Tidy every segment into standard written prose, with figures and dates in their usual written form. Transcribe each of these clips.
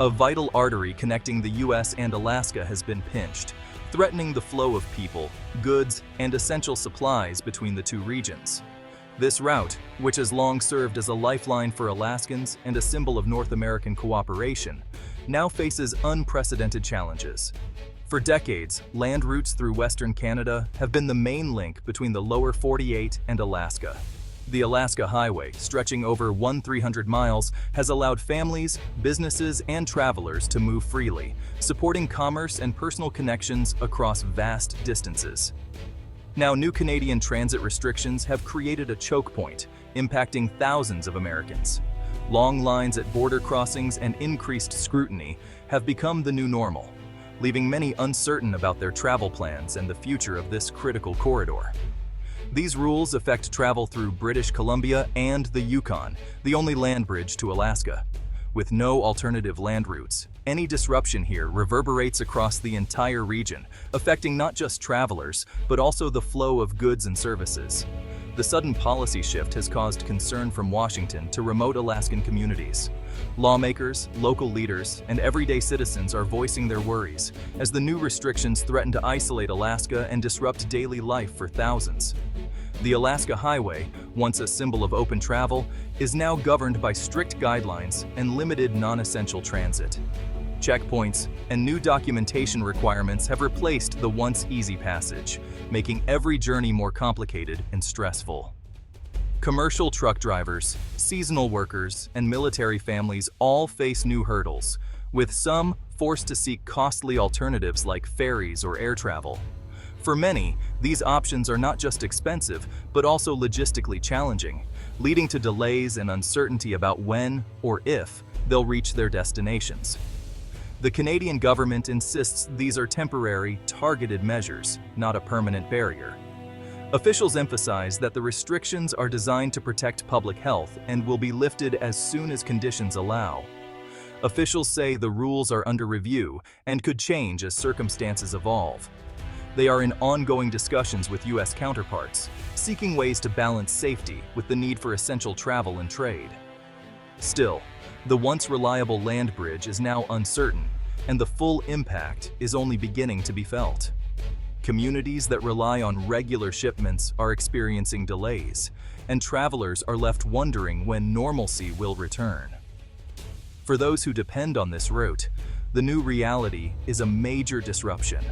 A vital artery connecting the US and Alaska has been pinched, threatening the flow of people, goods, and essential supplies between the two regions. This route, which has long served as a lifeline for Alaskans and a symbol of North American cooperation, now faces unprecedented challenges. For decades, land routes through Western Canada have been the main link between the lower 48 and Alaska. The Alaska Highway, stretching over 1,300 miles, has allowed families, businesses, and travelers to move freely, supporting commerce and personal connections across vast distances. Now, new Canadian transit restrictions have created a choke point, impacting thousands of Americans. Long lines at border crossings and increased scrutiny have become the new normal, leaving many uncertain about their travel plans and the future of this critical corridor. These rules affect travel through British Columbia and the Yukon, the only land bridge to Alaska. With no alternative land routes, any disruption here reverberates across the entire region, affecting not just travelers, but also the flow of goods and services. The sudden policy shift has caused concern from Washington to remote Alaskan communities. Lawmakers, local leaders, and everyday citizens are voicing their worries as the new restrictions threaten to isolate Alaska and disrupt daily life for thousands. The Alaska Highway, once a symbol of open travel, is now governed by strict guidelines and limited non-essential transit. Checkpoints and new documentation requirements have replaced the once easy passage, making every journey more complicated and stressful. Commercial truck drivers, seasonal workers, and military families all face new hurdles, with some forced to seek costly alternatives like ferries or air travel. For many, these options are not just expensive, but also logistically challenging, leading to delays and uncertainty about when or if they'll reach their destinations. The Canadian government insists these are temporary, targeted measures, not a permanent barrier. Officials emphasize that the restrictions are designed to protect public health and will be lifted as soon as conditions allow. Officials say the rules are under review and could change as circumstances evolve. They are in ongoing discussions with U.S. counterparts, seeking ways to balance safety with the need for essential travel and trade. Still, the once reliable land bridge is now uncertain, and the full impact is only beginning to be felt. Communities that rely on regular shipments are experiencing delays, and travelers are left wondering when normalcy will return. For those who depend on this route, the new reality is a major disruption.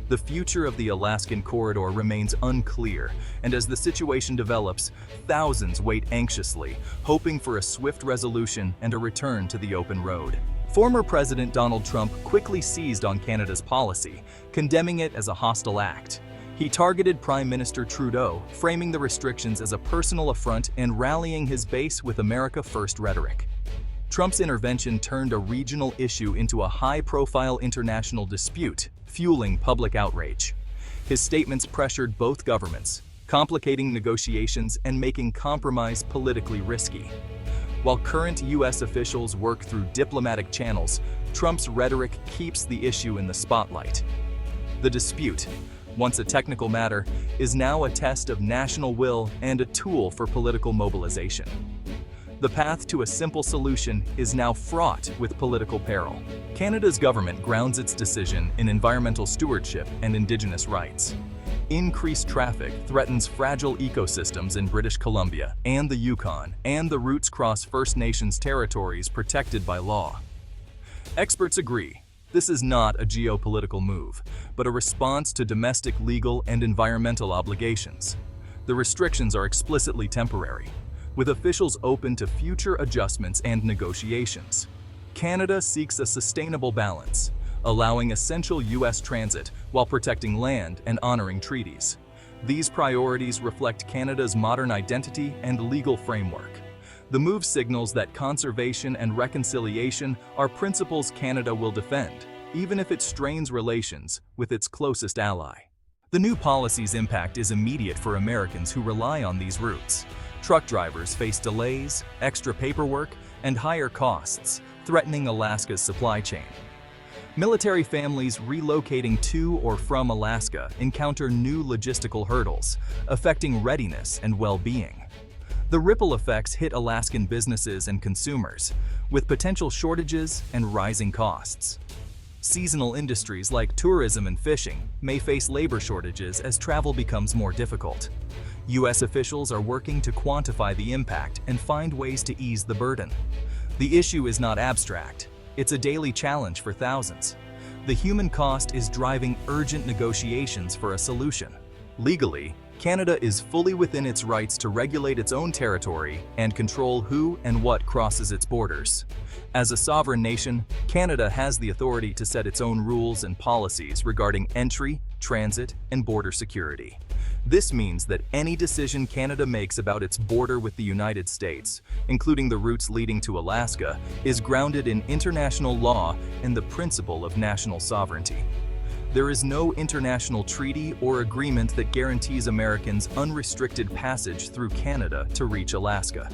The future of the Alaskan corridor remains unclear, and as the situation develops, thousands wait anxiously, hoping for a swift resolution and a return to the open road. Former President Donald Trump quickly seized on Canada's policy, condemning it as a hostile act. He targeted Prime Minister Trudeau, framing the restrictions as a personal affront and rallying his base with America First rhetoric. Trump's intervention turned a regional issue into a high-profile international dispute, fueling public outrage. His statements pressured both governments, complicating negotiations and making compromise politically risky. While current U.S. officials work through diplomatic channels, Trump's rhetoric keeps the issue in the spotlight. The dispute, once a technical matter, is now a test of national will and a tool for political mobilization. The path to a simple solution is now fraught with political peril. Canada's government grounds its decision in environmental stewardship and Indigenous rights. Increased traffic threatens fragile ecosystems in British Columbia and the Yukon, and the routes cross First Nations territories protected by law. Experts agree, this is not a geopolitical move, but a response to domestic legal and environmental obligations. The restrictions are explicitly temporary, with officials open to future adjustments and negotiations. Canada seeks a sustainable balance, allowing essential U.S. transit while protecting land and honoring treaties. These priorities reflect Canada's modern identity and legal framework. The move signals that conservation and reconciliation are principles Canada will defend, even if it strains relations with its closest ally. The new policy's impact is immediate for Americans who rely on these routes. Truck drivers face delays, extra paperwork, and higher costs, threatening Alaska's supply chain. Military families relocating to or from Alaska encounter new logistical hurdles, affecting readiness and well-being. The ripple effects hit Alaskan businesses and consumers, with potential shortages and rising costs. Seasonal industries like tourism and fishing may face labor shortages as travel becomes more difficult. U.S. officials are working to quantify the impact and find ways to ease the burden. The issue is not abstract. It's a daily challenge for thousands. The human cost is driving urgent negotiations for a solution. Legally, Canada is fully within its rights to regulate its own territory and control who and what crosses its borders. As a sovereign nation, Canada has the authority to set its own rules and policies regarding entry, transit, and border security. This means that any decision Canada makes about its border with the United States, including the routes leading to Alaska, is grounded in international law and the principle of national sovereignty. There is no international treaty or agreement that guarantees Americans unrestricted passage through Canada to reach Alaska.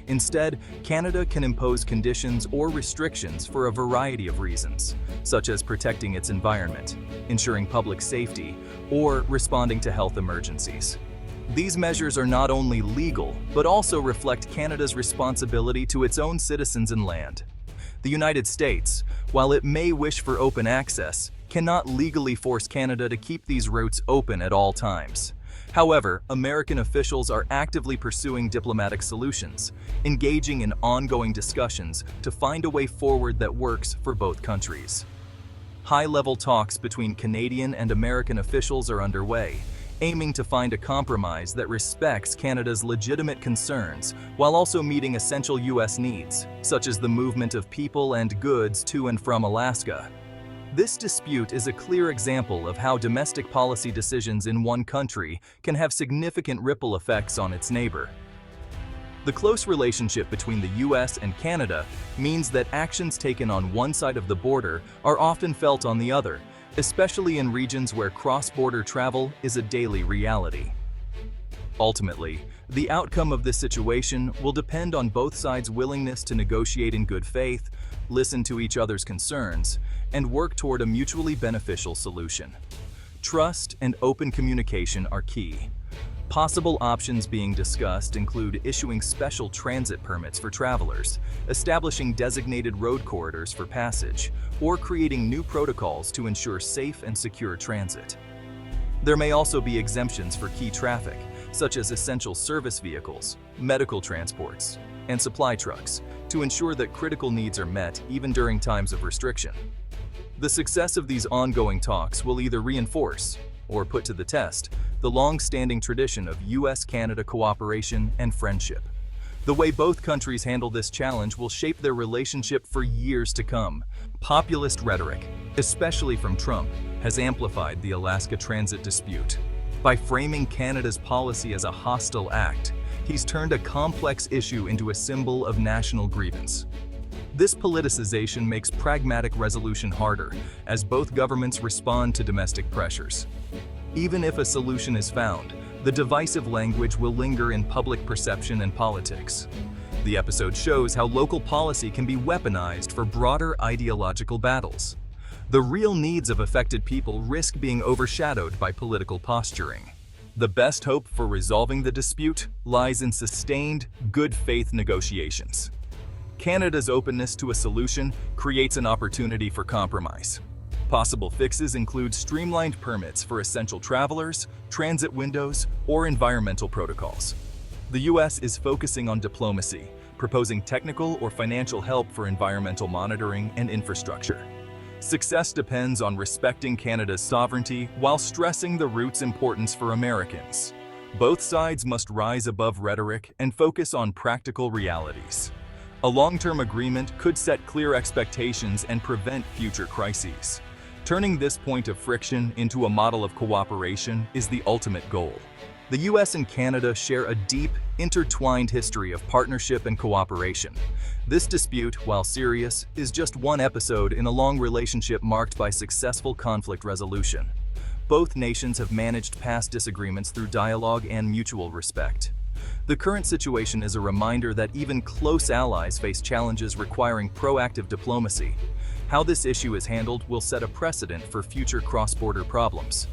Instead, Canada can impose conditions or restrictions for a variety of reasons, such as protecting its environment, ensuring public safety, or responding to health emergencies. These measures are not only legal, but also reflect Canada's responsibility to its own citizens and land. The United States, while it may wish for open access, cannot legally force Canada to keep these routes open at all times. However, American officials are actively pursuing diplomatic solutions, engaging in ongoing discussions to find a way forward that works for both countries. High-level talks between Canadian and American officials are underway, aiming to find a compromise that respects Canada's legitimate concerns while also meeting essential U.S. needs, such as the movement of people and goods to and from Alaska. This dispute is a clear example of how domestic policy decisions in one country can have significant ripple effects on its neighbor. The close relationship between the U.S. and Canada means that actions taken on one side of the border are often felt on the other, especially in regions where cross-border travel is a daily reality. Ultimately, the outcome of this situation will depend on both sides' willingness to negotiate in good faith, listen to each other's concerns, and work toward a mutually beneficial solution. Trust and open communication are key. Possible options being discussed include issuing special transit permits for travelers, establishing designated road corridors for passage, or creating new protocols to ensure safe and secure transit. There may also be exemptions for key traffic, such as essential service vehicles, medical transports, and supply trucks, to ensure that critical needs are met even during times of restriction. The success of these ongoing talks will either reinforce, or put to the test, the long-standing tradition of U.S.-Canada cooperation and friendship. The way both countries handle this challenge will shape their relationship for years to come. Populist rhetoric, especially from Trump, has amplified the Alaska transit dispute. By framing Canada's policy as a hostile act, he's turned a complex issue into a symbol of national grievance. This politicization makes pragmatic resolution harder, as both governments respond to domestic pressures. Even if a solution is found, the divisive language will linger in public perception and politics. The episode shows how local policy can be weaponized for broader ideological battles. The real needs of affected people risk being overshadowed by political posturing. The best hope for resolving the dispute lies in sustained, good-faith negotiations. Canada's openness to a solution creates an opportunity for compromise. Possible fixes include streamlined permits for essential travelers, transit windows, or environmental protocols. The U.S. is focusing on diplomacy, proposing technical or financial help for environmental monitoring and infrastructure. Success depends on respecting Canada's sovereignty while stressing the route's importance for Americans. Both sides must rise above rhetoric and focus on practical realities. A long-term agreement could set clear expectations and prevent future crises. Turning this point of friction into a model of cooperation is the ultimate goal. The U.S. and Canada share a deep, intertwined history of partnership and cooperation. This dispute, while serious, is just one episode in a long relationship marked by successful conflict resolution. Both nations have managed past disagreements through dialogue and mutual respect. The current situation is a reminder that even close allies face challenges requiring proactive diplomacy. How this issue is handled will set a precedent for future cross-border problems.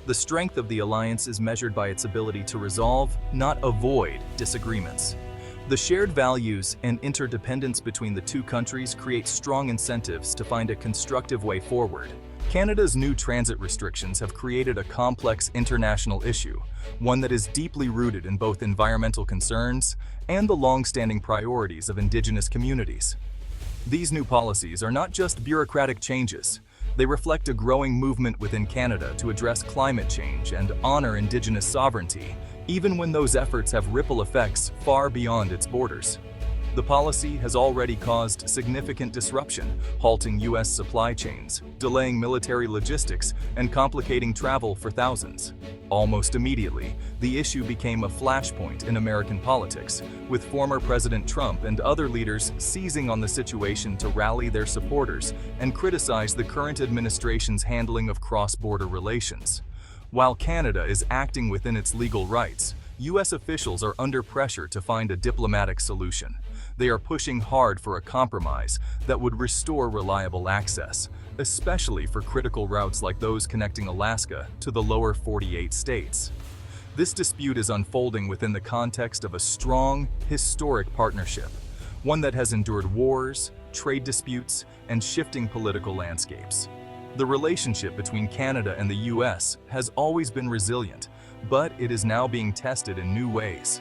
The strength of the alliance is measured by its ability to resolve, not avoid, disagreements. The shared values and interdependence between the two countries create strong incentives to find a constructive way forward. Canada's new transit restrictions have created a complex international issue, one that is deeply rooted in both environmental concerns and the long-standing priorities of Indigenous communities. These new policies are not just bureaucratic changes. They reflect a growing movement within Canada to address climate change and honor Indigenous sovereignty, even when those efforts have ripple effects far beyond its borders. The policy has already caused significant disruption, halting U.S. supply chains, delaying military logistics, and complicating travel for thousands. Almost immediately, the issue became a flashpoint in American politics, with former President Trump and other leaders seizing on the situation to rally their supporters and criticize the current administration's handling of cross-border relations. While Canada is acting within its legal rights, U.S. officials are under pressure to find a diplomatic solution. They are pushing hard for a compromise that would restore reliable access, especially for critical routes like those connecting Alaska to the lower 48 states. This dispute is unfolding within the context of a strong, historic partnership, one that has endured wars, trade disputes, and shifting political landscapes. The relationship between Canada and the U.S. has always been resilient, but it is now being tested in new ways.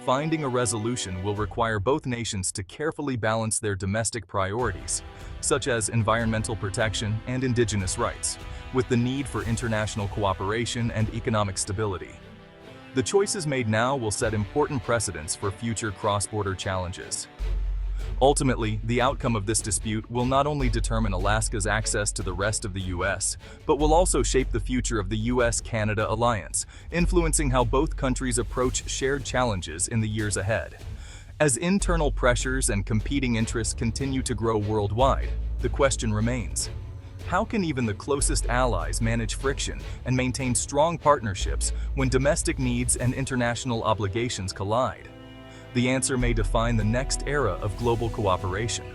Finding a resolution will require both nations to carefully balance their domestic priorities, such as environmental protection and Indigenous rights, with the need for international cooperation and economic stability. The choices made now will set important precedents for future cross-border challenges. Ultimately, the outcome of this dispute will not only determine Alaska's access to the rest of the U.S., but will also shape the future of the U.S.-Canada alliance, influencing how both countries approach shared challenges in the years ahead. As internal pressures and competing interests continue to grow worldwide, the question remains: how can even the closest allies manage friction and maintain strong partnerships when domestic needs and international obligations collide? The answer may define the next era of global cooperation.